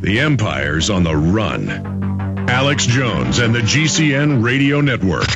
The empire's on the run. Alex Jones and the GCN Radio Network.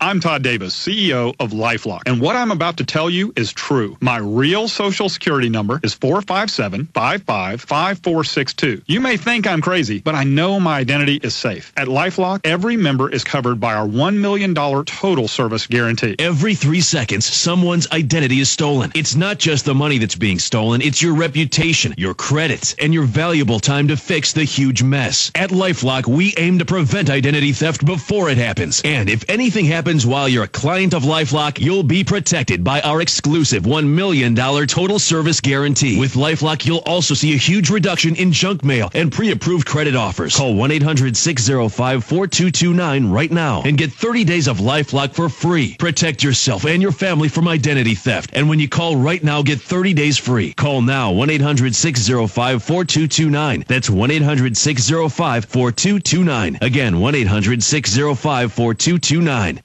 I'm Todd Davis, CEO of LifeLock, and what I'm about to tell you is true. My real Social Security number is 457-55-5462. You may think I'm crazy, but I know my identity is safe. At LifeLock, every member is covered by our $1 million total service guarantee. Every 3 seconds, someone's identity is stolen. It's not just the money that's being stolen, it's your reputation, your credits, and your valuable time to fix the huge mess. At LifeLock, we aim to prevent identity theft before it happens. And if anything happens while you're a client of LifeLock, you'll be protected by our exclusive $1 million total service guarantee. With LifeLock, you'll also see a huge reduction in junk mail and pre-approved credit offers. Call 1-800-605-4229 right now and get 30 days of LifeLock for free. Protect yourself and your family from identity theft. And when you call right now, get 30 days free. Call now, 1-800-605-4229. That's 1-800-605-4229. Again, 1-800-605-4229.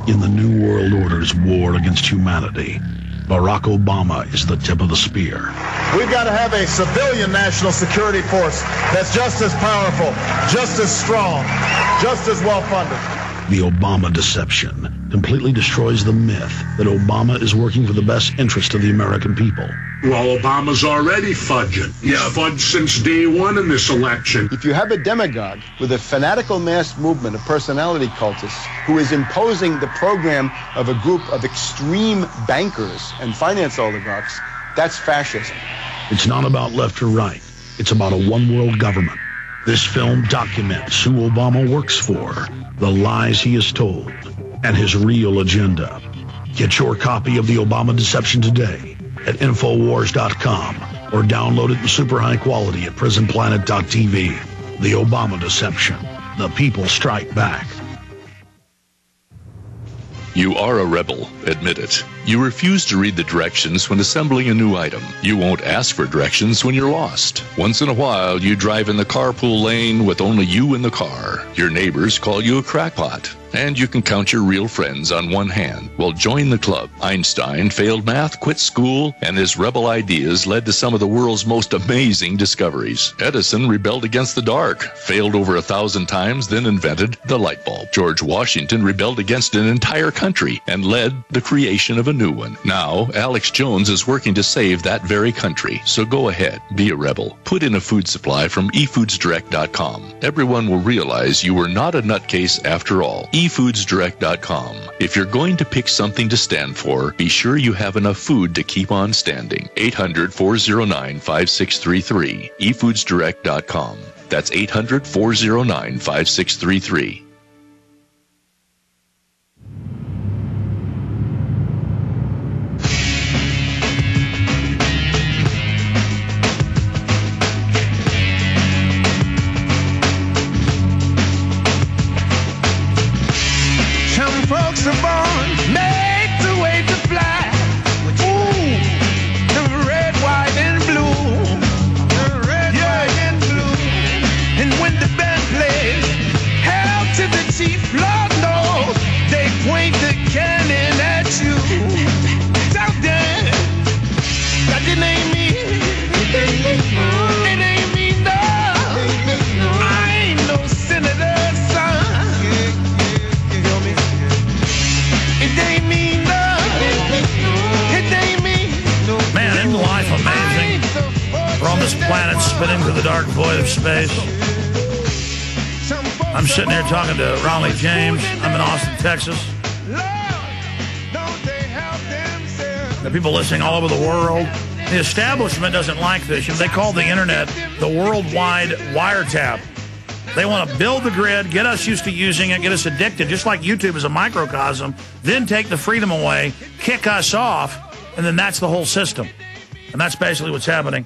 In the New World Order's war against humanity, Barack Obama is the tip of the spear. We've got to have a civilian national security force that's just as powerful, just as strong, just as well-funded. The Obama deception completely destroys the myth that Obama is working for the best interest of the American people. Well, Obama's already fudging. He's fudged since day one in this election. If you have a demagogue with a fanatical mass movement of personality cultists who is imposing the program of a group of extreme bankers and finance oligarchs, that's fascism. It's not about left or right. It's about a one-world government. This film documents who Obama works for, the lies he has told, and his real agenda. Get your copy of The Obama Deception today at Infowars.com or download it in super high quality at PrisonPlanet.tv. The Obama Deception. The people strike back. You are a rebel, admit it. You refuse to read the directions when assembling a new item. You won't ask for directions when you're lost. Once in a while, you drive in the carpool lane with only you in the car. Your neighbors call you a crackpot. And you can count your real friends on one hand. Well, join the club. Einstein failed math, quit school, and his rebel ideas led to some of the world's most amazing discoveries. Edison rebelled against the dark, failed over 1,000 times, then invented the light bulb. George Washington rebelled against an entire country and led the creation of a new one. Now, Alex Jones is working to save that very country. So go ahead, be a rebel. Put in a food supply from efoodsdirect.com. Everyone will realize you were not a nutcase after all. efoodsdirect.com. If you're going to pick something to stand for, be sure you have enough food to keep on standing. 800-409-5633. efoodsdirect.com. That's 800-409-5633. Folks are born, made to wait to fly. Ooh, the red, white, and blue. The red, white, and blue. And when the band plays, hail to the chief, Lord knows, they point the cannon at you. Tell them, that it ain't me. It ain't me, no. I ain't no senator's son. It ain't me, no. It ain't me. Man, isn't life amazing? We're on this planet spinning through the dark void of space. I'm sitting here talking to Raleigh James. I'm in Austin, Texas. There are people listening all over the world. The establishment doesn't like this. They call the internet the worldwide wiretap. They want to build the grid, get us used to using it, get us addicted, just like YouTube is a microcosm, then take the freedom away, kick us off, and then that's the whole system. And that's basically what's happening.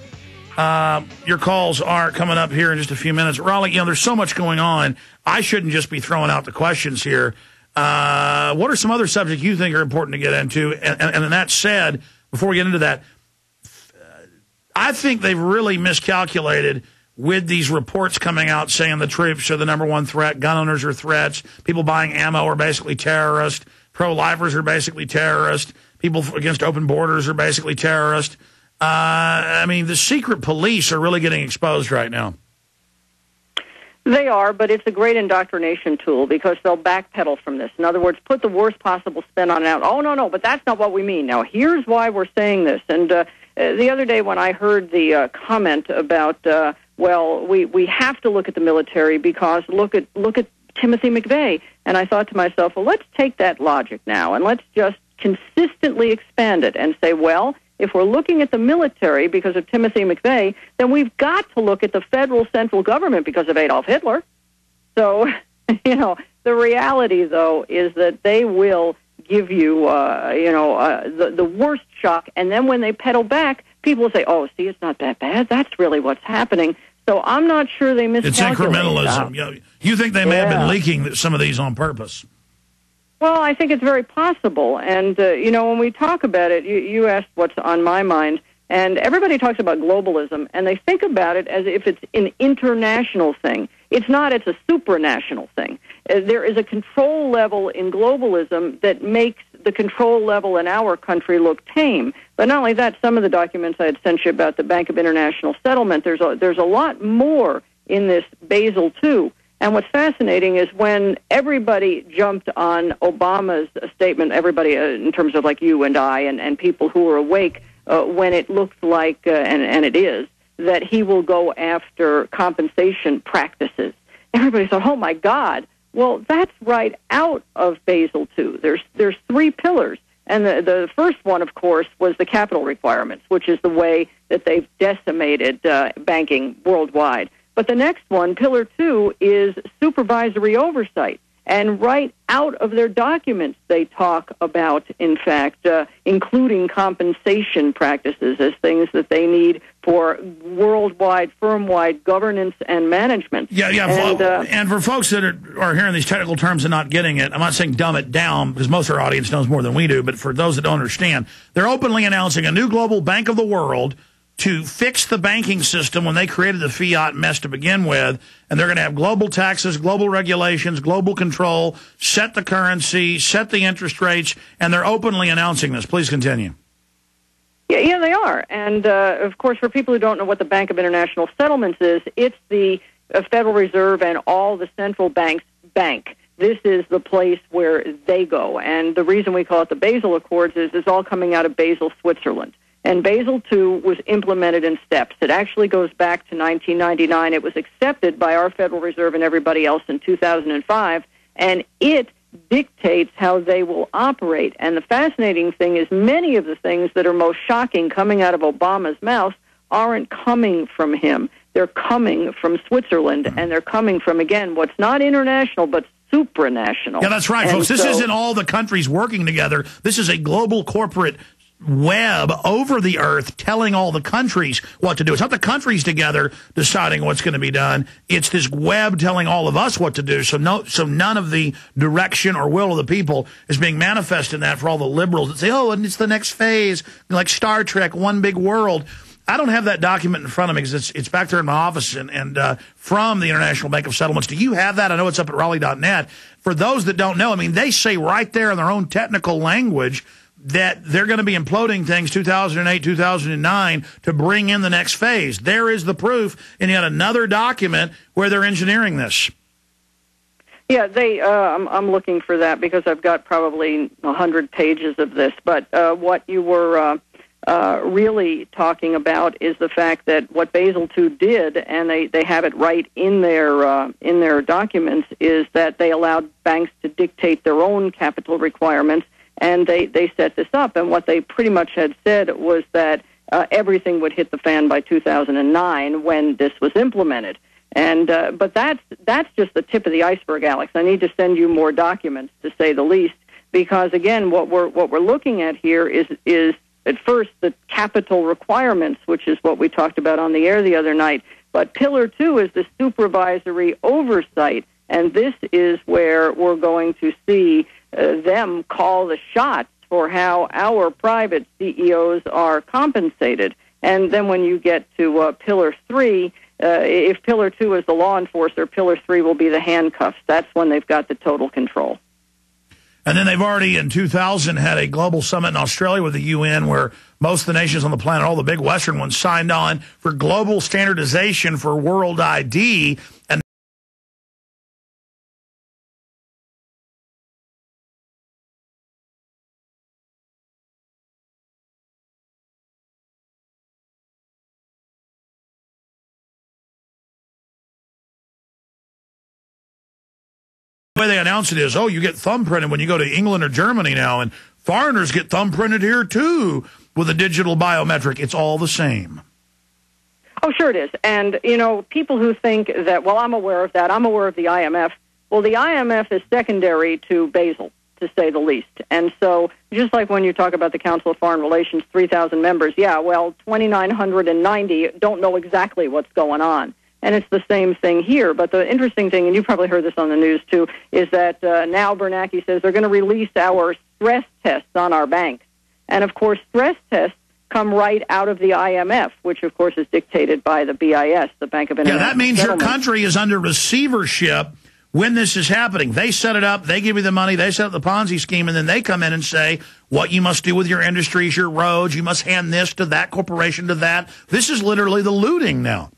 Your calls are coming up here in just a few minutes. Raleigh, there's so much going on. I shouldn't just be throwing out the questions here. What are some other subjects you think are important to get into? And that said, before we get into that, I think they've really miscalculated with these reports coming out saying the troops are the number one threat, gun owners are threats, people buying ammo are basically terrorists, pro-lifers are basically terrorists, people against open borders are basically terrorists. I mean, the secret police are really getting exposed right now. They are, but it's a great indoctrination tool because they'll backpedal from this. In other words, put the worst possible spin on it out. Oh, no, but that's not what we mean. Now, here's why we're saying this. And the other day when I heard the comment about, well, we have to look at the military because look at Timothy McVeigh. And I thought to myself, well, let's take that logic now and let's just consistently expand it and say, well, if we're looking at the military because of Timothy McVeigh, then we've got to look at the federal central government because of Adolf Hitler. So, the reality, though, is that they will give you, the worst shock. And then when they pedal back, people will say, oh, see, it's not that bad. That's really what's happening. So I'm not sure they miscalculated. It's incrementalism. You think they may have been leaking some of these on purpose? Well, I think it's very possible. And, when we talk about it, you asked what's on my mind, and everybody talks about globalism, and they think about it as if it's an international thing. It's not. It's a supranational thing. There is a control level in globalism that makes the control level in our country look tame. But not only that, some of the documents I had sent you about the Bank of International Settlement, there's a lot more in this Basel II. And what's fascinating is when everybody jumped on Obama's statement, everybody in terms of like you and I and people who were awake, when it looked like, and it is, that he will go after compensation practices. Everybody thought, oh, my God. Well, that's right out of Basel II. There's three pillars. And the first one, of course, was the capital requirements, which is the way that they've decimated banking worldwide. But the next one, Pillar 2, is supervisory oversight. And right out of their documents, they talk about, in fact, including compensation practices as things that they need for worldwide, firm-wide governance and management. And for folks that are hearing these technical terms and not getting it, I'm not saying dumb it down, because most of our audience knows more than we do, but for those that don't understand, they're openly announcing a new global bank of the world to fix the banking system when they created the fiat mess to begin with, and they're going to have global taxes, global regulations, global control, set the currency, set the interest rates, and they're openly announcing this. Please continue. Yeah, they are. And, of course, for people who don't know what the Bank of International Settlements is, it's the Federal Reserve and all the central banks' bank. This is the place where they go. And the reason we call it the Basel Accords is it's all coming out of Basel, Switzerland. And Basel II was implemented in steps. It actually goes back to 1999. It was accepted by our Federal Reserve and everybody else in 2005, and it dictates how they will operate. And the fascinating thing is many of the things that are most shocking coming out of Obama's mouth aren't coming from him. They're coming from Switzerland, and they're coming from, again, what's not international but supranational. Yeah, that's right, and folks. This isn't all the countries working together. This is a global corporate web over the earth telling all the countries what to do. It's not the countries together deciding what's going to be done. It's this web telling all of us what to do. So none of the direction or will of the people is being manifested in that for all the liberals that say, oh, and it's the next phase, like Star Trek, one big world. I don't have that document in front of me because it's back there in my office and from the International Bank of Settlements. Do you have that? I know it's up at Raleigh.net. For those that don't know, I mean, they say right there in their own technical language that they're going to be imploding things 2008, 2009 to bring in the next phase. There is the proof in yet another document where they're engineering this. Yeah, I'm looking for that because I've got probably 100 pages of this. But what you were really talking about is the fact that what Basel II did, and they have it right in their documents, is that they allowed banks to dictate their own capital requirements. And they set this up, and what they pretty much had said was that everything would hit the fan by 2009 when this was implemented. And but that's just the tip of the iceberg, Alex. I need to send you more documents, to say the least, because again, what we're looking at here is at first the capital requirements, which is what we talked about on the air the other night. But Pillar 2 is the supervisory oversight, and this is where we're going to see them call the shots for how our private CEOs are compensated. And then when you get to Pillar 3, if Pillar 2 is the law enforcer, Pillar 3 will be the handcuffs. That's when they've got the total control. And then they've already, in 2000, had a global summit in Australia with the UN where most of the nations on the planet, all the big Western ones, signed on for global standardization for world ID. And the way they announce it is, oh, you get thumbprinted when you go to England or Germany now, and foreigners get thumbprinted here too with a digital biometric. It's all the same. Oh, sure it is. And, you know, people who think that, well, I'm aware of that, I'm aware of the IMF. Well, the IMF is secondary to Basel, to say the least. And so just like when you talk about the Council of Foreign Relations, 3,000 members, yeah, well, 2,990 don't know exactly what's going on. And it's the same thing here. But the interesting thing, and you probably heard this on the news too, is that now Bernanke says they're going to release our stress tests on our banks. And, of course, stress tests come right out of the IMF, which, of course, is dictated by the BIS, the Bank of International Yeah, that means Settlement. your country is under receivership when this is happening. They set it up, they give you the money, they set up the Ponzi scheme, and then they come in and say what you must do with your industries, your roads, you must hand this to that corporation to that. This is literally the looting now.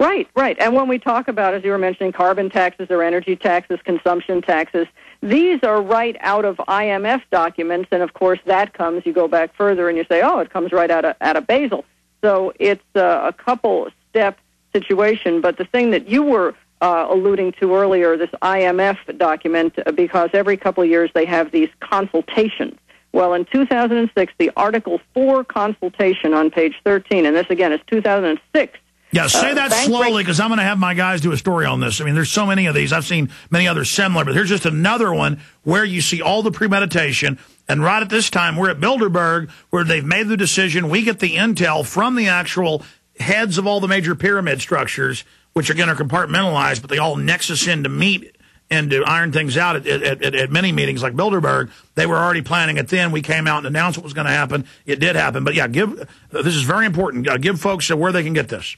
Right, right. And when we talk about, as you were mentioning, carbon taxes or energy taxes, consumption taxes, these are right out of IMF documents. And, of course, that comes, you go back further and you say, oh, it comes right out of Basel. So it's a couple-step situation. But the thing that you were alluding to earlier, this IMF document, because every couple of years they have these consultations. Well, in 2006, the Article 4 consultation on page 13, and this, again, is 2006, yeah, say that slowly because I'm going to have my guys do a story on this. I mean, there's so many of these. I've seen many others similar, but here's just another one where you see all the premeditation. And right at this time, we're at Bilderberg where they've made the decision. We get the intel from the actual heads of all the major pyramid structures, which are going to compartmentalize, but they all nexus in to meet and to iron things out at many meetings like Bilderberg. They were already planning it then. We came out and announced what was going to happen. It did happen. But, yeah, this is very important. Give folks where they can get this.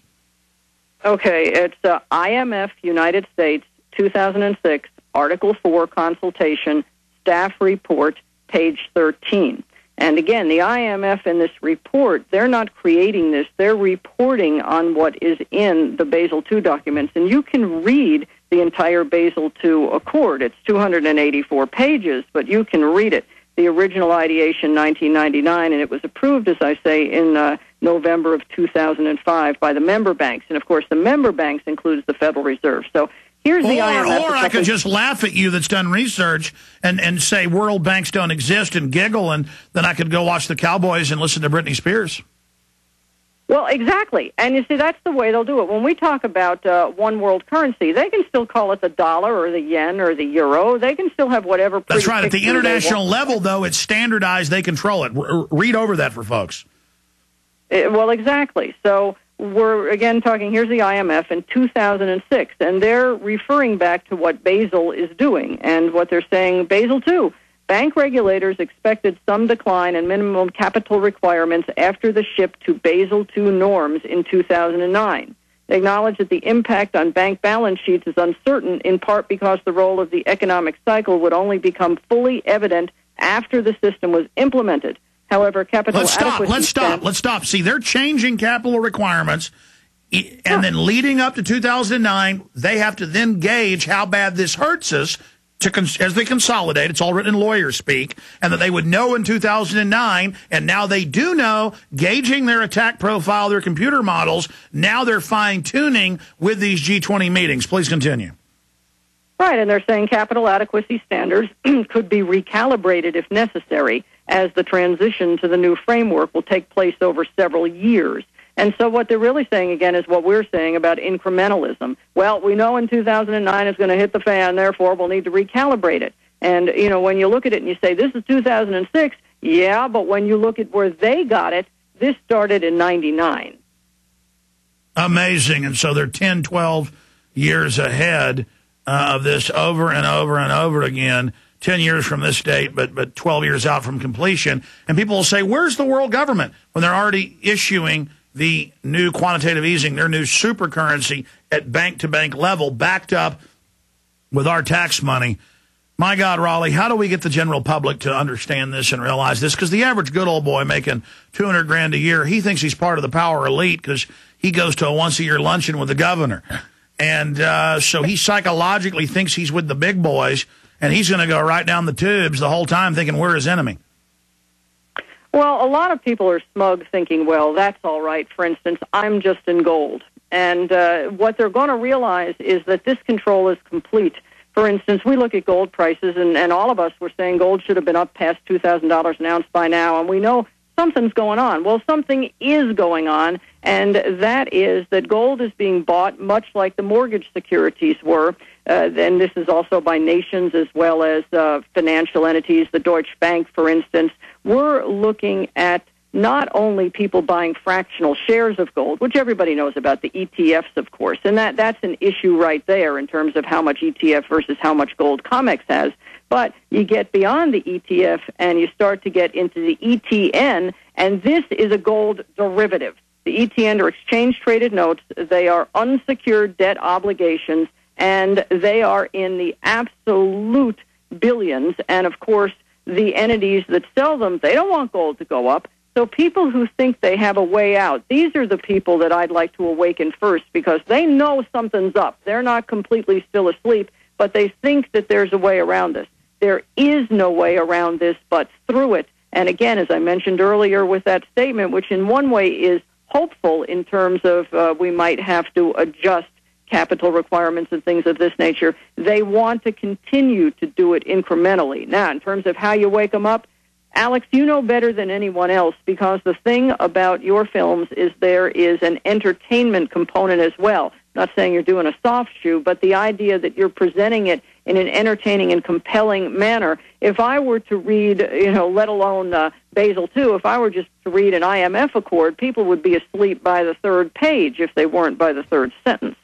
Okay, it's IMF, United States, 2006, Article 4 consultation, staff report, page 13. And again, the IMF in this report, they're not creating this. They're reporting on what is in the Basel II documents. And you can read the entire Basel II Accord. It's 284 pages, but you can read it. The original ideation, 1999, and it was approved, as I say, in November of 2005 by the member banks. And, of course, the member banks includes the Federal Reserve. So here's the IMF. Or I could just laugh at you that's done research and say world banks don't exist and giggle, and then I could go watch the Cowboys and listen to Britney Spears. Well, exactly. And you see, that's the way they'll do it. When we talk about one world currency, they can still call it the dollar or the yen or the euro. They can still have whatever. That's right. At the international level, though, it's standardized. They control it. Read over that for folks. Well, exactly. So we're, again, talking, here's the IMF in 2006, and they're referring back to what Basel is doing. And what they're saying, Basel II, bank regulators expected some decline in minimum capital requirements after the shift to Basel II norms in 2009. They acknowledge that the impact on bank balance sheets is uncertain, in part because the role of the economic cycle would only become fully evident after the system was implemented. However, capital adequacy... Let's stop. See, they're changing capital requirements, and then leading up to 2009, they have to then gauge how bad this hurts us as they consolidate. It's all written in lawyer speak, and that they would know in 2009, and now they do know, gauging their attack profile, their computer models, now they're fine-tuning with these G20 meetings. Please continue. Right, and they're saying capital adequacy standards could be recalibrated if necessary, as the transition to the new framework will take place over several years. And so what they're really saying, again, is what we're saying about incrementalism. Well, we know in 2009 it's going to hit the fan, therefore we'll need to recalibrate it. And, you know, when you look at it and you say, this is 2006, yeah, but when you look at where they got it, this started in 99. Amazing. And so they're 10, 12 years ahead of this over and over and over again. 10 years from this date, but 12 years out from completion. And people will say, where's the world government? When they're already issuing the new quantitative easing, their new super currency at bank-to-bank level, backed up with our tax money. My God, Raleigh, how do we get the general public to understand this and realize this? Because the average good old boy making $200,000 a year, he thinks he's part of the power elite because he goes to a once-a-year luncheon with the governor. And so he psychologically thinks he's with the big boys, and he's going to go right down the tubes the whole time thinking we're his enemy. Well, a lot of people are smug thinking, well, that's all right. For instance, I'm just in gold. And what they're going to realize is that this control is complete. For instance, we look at gold prices, and all of us were saying gold should have been up past $2,000 an ounce by now, and we know something's going on. Well, something is going on, and that is that gold is being bought much like the mortgage securities were. And this is also by nations as well as financial entities, the Deutsche Bank, for instance. We're looking at not only people buying fractional shares of gold, which everybody knows about, the ETFs, of course, and that's an issue right there in terms of how much ETF versus how much gold COMEX has, but you get beyond the ETF and you start to get into the ETN, and this is a gold derivative. The ETN are exchange-traded notes. They are unsecured debt obligations, and they are in the absolute billions, and of course, the entities that sell them, they don't want gold to go up. So people who think they have a way out, these are the people that I'd like to awaken first because they know something's up. They're not completely still asleep, but they think that there's a way around this. There is no way around this but through it. And again, as I mentioned earlier with that statement, which in one way is hopeful in terms of we might have to adjust capital requirements and things of this nature, they want to continue to do it incrementally. Now, in terms of how you wake them up, Alex, you know better than anyone else because the thing about your films is there is an entertainment component as well. Not saying you're doing a soft shoe, but the idea that you're presenting it in an entertaining and compelling manner. If I were to read, let alone Basel II, if I were just to read an IMF accord, people would be asleep by the third page if they weren't by the third sentence.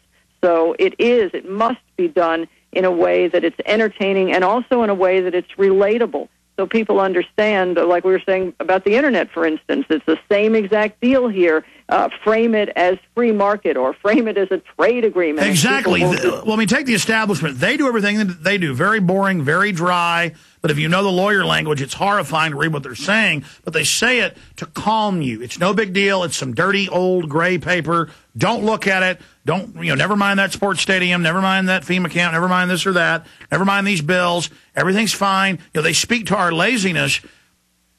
So it must be done in a way that it's entertaining and also in a way that it's relatable. So people understand, like we were saying about the Internet, for instance, it's the same exact deal here. Frame it as free market or frame it as a trade agreement. Exactly. Well, I mean, take the establishment. They do everything that they do. Very boring, very dry. But if you know the lawyer language, it's horrifying to read what they're saying. But they say it to calm you. It's no big deal. It's some dirty, old, gray paper. Don't look at it. Never mind that sports stadium. Never mind that FEMA camp. Never mind this or that. Never mind these bills. Everything's fine. They speak to our laziness.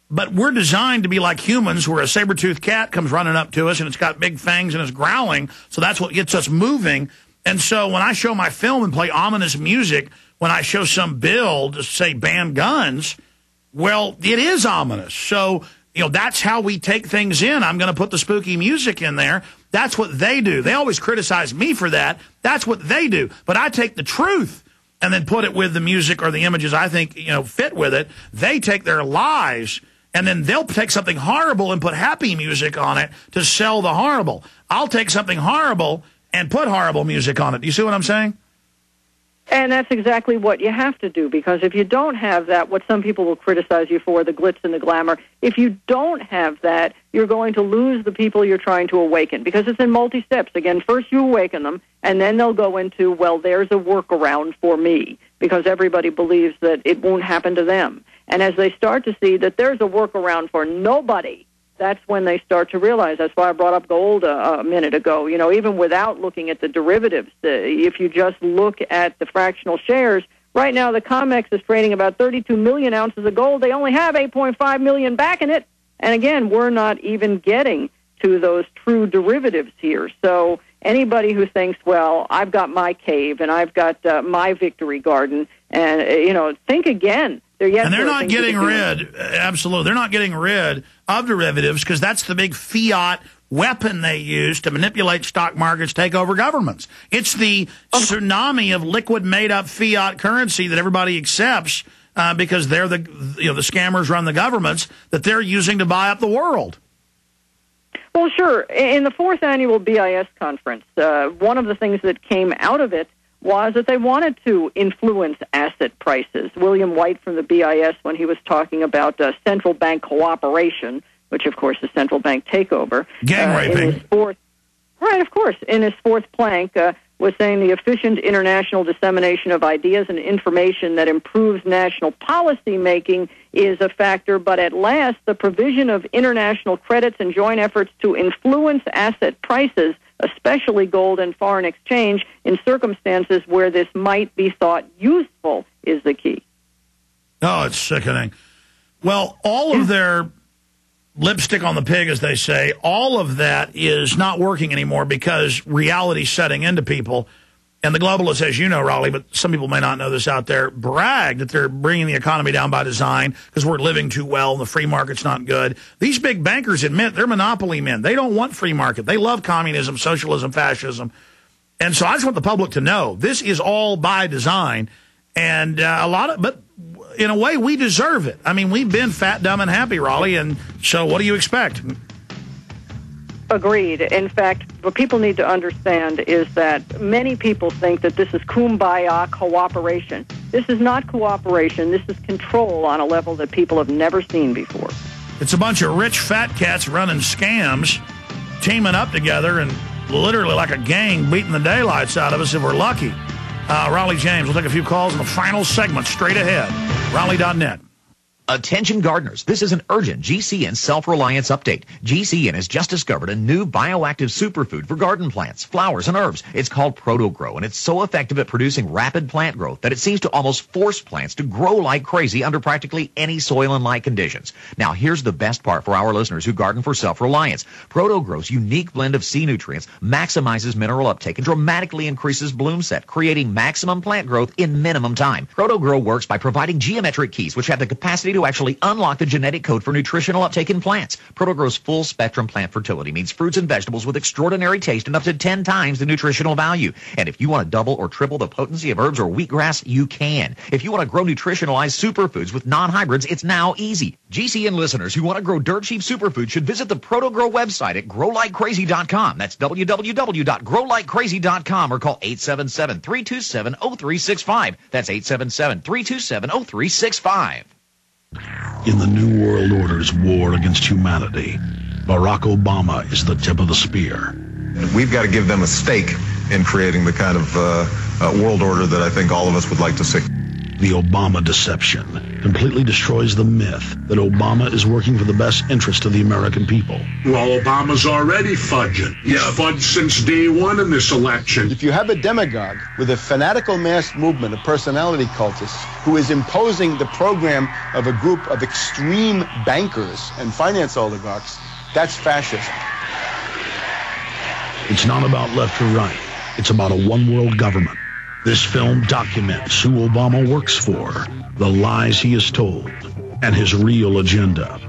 But we're designed to be like humans where a saber-toothed cat comes running up to us and it's got big fangs and it's growling. So that's what gets us moving. And so when I show my film and play ominous music, when I show some bill to say ban guns, well, it is ominous. So, that's how we take things in. I'm going to put the spooky music in there. That's what they do. They always criticize me for that. That's what they do. But I take the truth and then put it with the music or the images I think, fit with it. They take their lies and then they'll take something horrible and put happy music on it to sell the horrible. I'll take something horrible and put horrible music on it. Do you see what I'm saying? And that's exactly what you have to do, because if you don't have that, what some people will criticize you for, the glitz and the glamour, if you don't have that, you're going to lose the people you're trying to awaken, because it's in multi-steps. Again, first you awaken them, and then they'll go into, well, there's a workaround for me, because everybody believes that it won't happen to them. And as they start to see that there's a workaround for nobody, that's when they start to realize. That's why I brought up gold a minute ago. Even without looking at the derivatives, if you just look at the fractional shares, right now the COMEX is trading about 32 million ounces of gold. They only have 8.5 million back in it. And again, we're not even getting to those true derivatives here. So anybody who thinks, well, I've got my cave and I've got my victory garden, and, think again. And they're not getting rid, absolutely, they're not getting rid of derivatives because that's the big fiat weapon they use to manipulate stock markets, take over governments. It's the tsunami of liquid made-up fiat currency that everybody accepts because they're the scammers run the governments that they're using to buy up the world. Well, sure. In the 4th annual BIS conference, one of the things that came out of it was that they wanted to influence asset prices. William White from the BIS, when he was talking about central bank cooperation, which, of course, is central bank takeover. Gang raping. Right, of course. In his 4th plank, was saying the efficient international dissemination of ideas and information that improves national policy making is a factor, but at last, the provision of international credits and joint efforts to influence asset prices, especially gold and foreign exchange, in circumstances where this might be thought useful, is the key. Oh, it's sickening. Well, all of their lipstick on the pig, as they say, all of that is not working anymore because reality's setting into people. And the globalists, as you know, Raleigh, but some people may not know this out there, brag that they're bringing the economy down by design because we're living too well and the free market's not good. These big bankers admit they're monopoly men. They don't want free market. They love communism, socialism, fascism. And so I just want the public to know this is all by design. And but in a way, we deserve it. I mean, we've been fat, dumb, and happy, Raleigh, and so what do you expect? Agreed. In fact, what people need to understand is that many people think that this is kumbaya cooperation. This is not cooperation. This is control on a level that people have never seen before. It's a bunch of rich fat cats running scams, teaming up together, and literally like a gang beating the daylights out of us if we're lucky. Raleigh James, we'll take a few calls in the final segment straight ahead. Raleigh.net. Attention gardeners, this is an urgent GCN self-reliance update. GCN has just discovered a new bioactive superfood for garden plants, flowers, and herbs. It's called ProtoGrow, and it's so effective at producing rapid plant growth that it seems to almost force plants to grow like crazy under practically any soil and light conditions. Now, here's the best part for our listeners who garden for self-reliance. ProtoGrow's unique blend of C nutrients maximizes mineral uptake and dramatically increases bloom set, creating maximum plant growth in minimum time. ProtoGrow works by providing geometric keys, which have the capacity to actually unlock the genetic code for nutritional uptake in plants. ProtoGrow's full-spectrum plant fertility means fruits and vegetables with extraordinary taste and up to 10 times the nutritional value. And if you want to double or triple the potency of herbs or wheatgrass, you can. If you want to grow nutritionalized superfoods with non-hybrids, it's now easy. GCN listeners who want to grow dirt-cheap superfoods should visit the ProtoGrow website at growlikecrazy.com. That's www.growlikecrazy.com or call 877-327-0365. That's 877-327-0365. In the New World Order's war against humanity, Barack Obama is the tip of the spear. We've got to give them a stake in creating the kind of world order that I think all of us would like to see. The Obama deception completely destroys the myth that Obama is working for the best interest of the American people. Well, Obama's already fudging. He's fudged since day one in this election. If you have a demagogue with a fanatical mass movement of personality cultists who is imposing the program of a group of extreme bankers and finance oligarchs, that's fascism. It's not about left or right. It's about a one-world government. This film documents who Obama works for, the lies he has told, and his real agenda.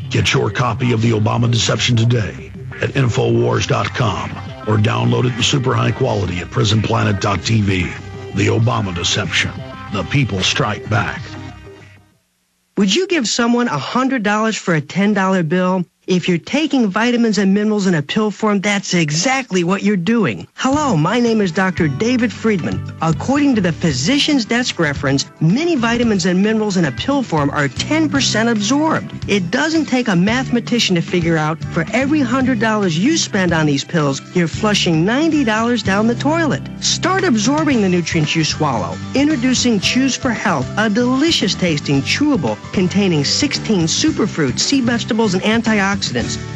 Get your copy of The Obama Deception today at Infowars.com or download it in super high quality at PrisonPlanet.tv. The Obama Deception. The people strike back. Would you give someone $100 for a $10 bill? If you're taking vitamins and minerals in a pill form, that's exactly what you're doing. Hello, my name is Dr. David Friedman. According to the Physician's Desk reference, many vitamins and minerals in a pill form are 10% absorbed. It doesn't take a mathematician to figure out for every $100 you spend on these pills, you're flushing $90 down the toilet. Start absorbing the nutrients you swallow. Introducing Choose for Health, a delicious tasting chewable containing 16 superfruits, sea vegetables, and antioxidants.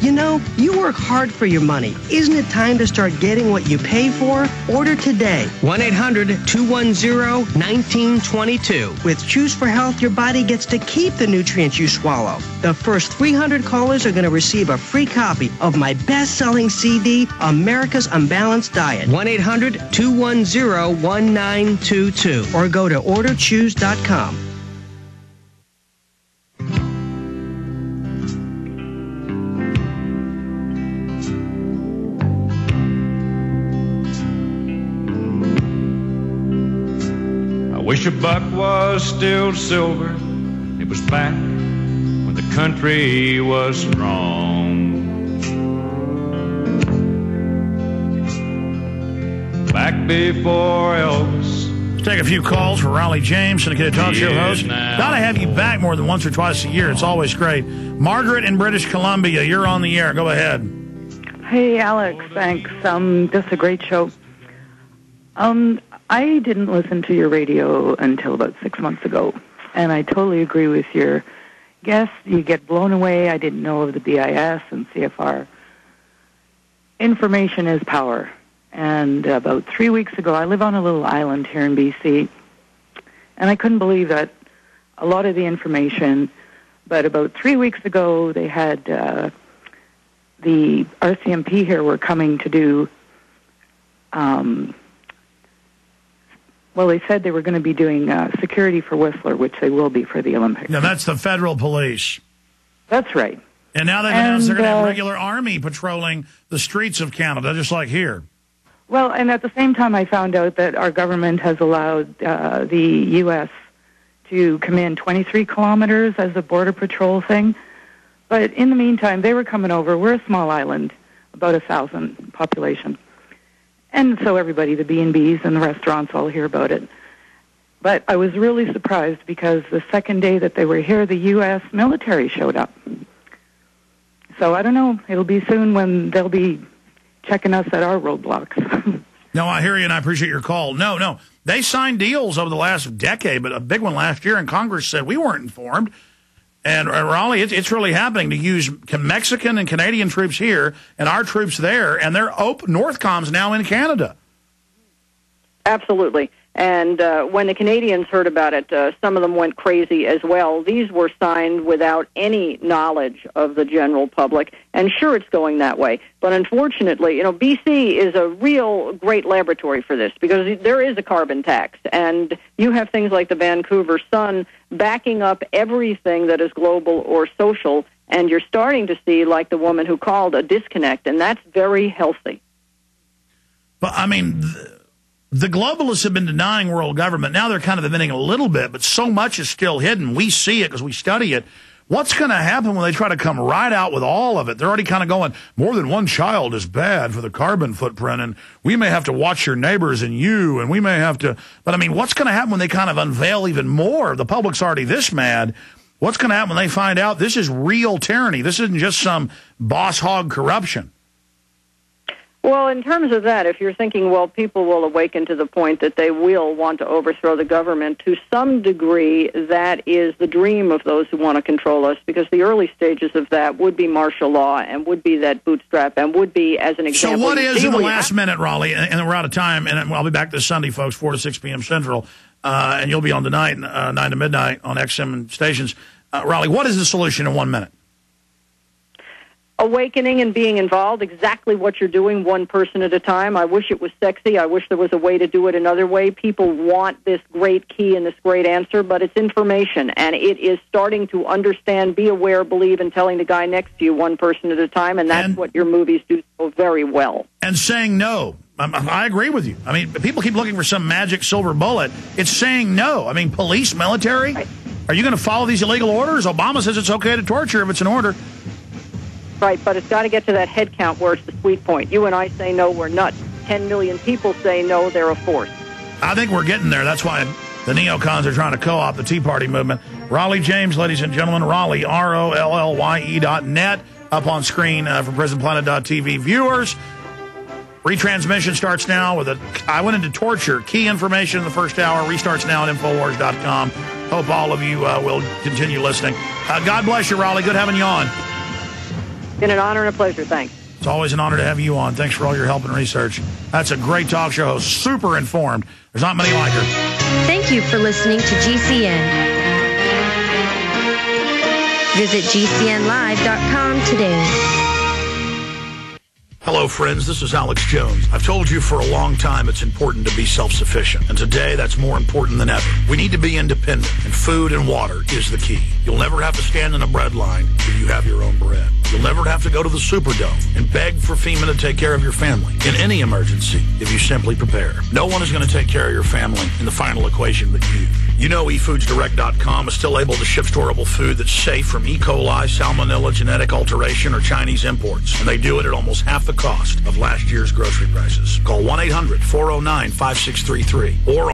You know, you work hard for your money. Isn't it time to start getting what you pay for? Order today. 1-800-210-1922. With Choose for Health, your body gets to keep the nutrients you swallow. The first 300 callers are going to receive a free copy of my best-selling CD, America's Unbalanced Diet. 1-800-210-1922. Or go to orderchoose.com. Wish a buck was still silver. It was back when the country was strong. Back before Elvis. Let's take a few calls for Raleigh James, syndicated talk show host. Gotta have you back more than once or twice a year. It's always great. Margaret in British Columbia, you're on the air. Go ahead. Hey, Alex. Thanks. This is a great show. I didn't listen to your radio until about 6 months ago, and I totally agree with your guess. You get blown away. I didn't know of the BIS and CFR. Information is power. And about 3 weeks ago, I live on a little island here in BC, and I couldn't believe that a lot of the information, but about 3 weeks ago, they had the RCMP here were coming to do, well, they said they were going to be doing security for Whistler, which they will be for the Olympics. Now, that's the federal police. That's right. And now they've announced they're going to have regular army patrolling the streets of Canada, just like here. Well, and at the same time, I found out that our government has allowed the U.S. to come in 23 kilometers as a border patrol thing. But in the meantime, they were coming over. We're a small island, about 1,000 population. And so everybody, the B&Bs and the restaurants all hear about it. But I was really surprised because the second day that they were here, the U.S. military showed up. So I don't know. It'll be soon when they'll be checking us at our roadblocks. No, I hear you, and I appreciate your call. No. They signed deals over the last decade, but a big one last year, and Congress said we weren't informed. And, Raleigh, it's really happening to use Mexican and Canadian troops here and our troops there, and they're Northcom's now in Canada. Absolutely. And when the Canadians heard about it, some of them went crazy as well. These were signed without any knowledge of the general public, and sure, it's going that way. But unfortunately, BC is a real great laboratory for this because there is a carbon tax, and you have things like the Vancouver Sun backing up everything that is global or social, and you're starting to see, like the woman who called, a disconnect, and that's very healthy. But, I mean, the globalists have been denying world government. Now they're kind of admitting a little bit, but so much is still hidden. We see it because we study it. What's going to happen when they try to come right out with all of it? They're already kind of going, more than one child is bad for the carbon footprint, and we may have to watch your neighbors and you, and we may have to. But, I mean, what's going to happen when they kind of unveil even more? The public's already this mad. What's going to happen when they find out this is real tyranny? This isn't just some boss hog corruption. Well, in terms of that, if you're thinking, well, people will awaken to the point that they will want to overthrow the government, to some degree, that is the dream of those who want to control us, because the early stages of that would be martial law and would be that bootstrap and would be, as an example... So what is, in the last minute, Raleigh, and we're out of time, and I'll be back this Sunday, folks, 4 to 6 p.m. Central, and you'll be on tonight, 9 to midnight on XM stations. Raleigh, what is the solution in 1 minute? Awakening and being involved, exactly what you're doing, one person at a time. I wish it was sexy. I wish there was a way to do it another way. People want this great key and this great answer, but it's information, and it is starting to understand, be aware, believe, and telling the guy next to you one person at a time, and that's what your movies do so very well. And saying no. I agree with you. I mean, people keep looking for some magic silver bullet. It's saying no. I mean, police, military, are you going to follow these illegal orders? Obama says it's okay to torture if it's an order. Right, but it's got to get to that head count where it's the sweet point. You and I say no, we're nuts. 10 million people say no, they're a force. I think we're getting there. That's why the neocons are trying to co-opt the Tea Party movement. Raleigh James, ladies and gentlemen, Raleigh, ROLLYE.net, up on screen for PrisonPlanet.tv viewers. Retransmission starts now with I went into torture. Key information in the first hour. Restarts now at Infowars.com. Hope all of you will continue listening. God bless you, Raleigh. Good having you on. Been an honor and a pleasure. Thanks. It's always an honor to have you on. Thanks for all your help and research. That's a great talk show host. Super informed. There's not many like her. Thank you for listening to GCN. Visit GCNlive.com today. Hello, friends. This is Alex Jones. I've told you for a long time it's important to be self-sufficient. And today, that's more important than ever. We need to be independent, and food and water is the key. You'll never have to stand in a bread line if you have your own bread. You'll never have to go to the Superdome and beg for FEMA to take care of your family in any emergency if you simply prepare. No one is going to take care of your family in the final equation but you. You know eFoodsDirect.com is still able to ship storable food that's safe from E. coli, salmonella, genetic alteration, or Chinese imports. And they do it at almost half the cost of last year's grocery prices. Call 1-800-409-5633 or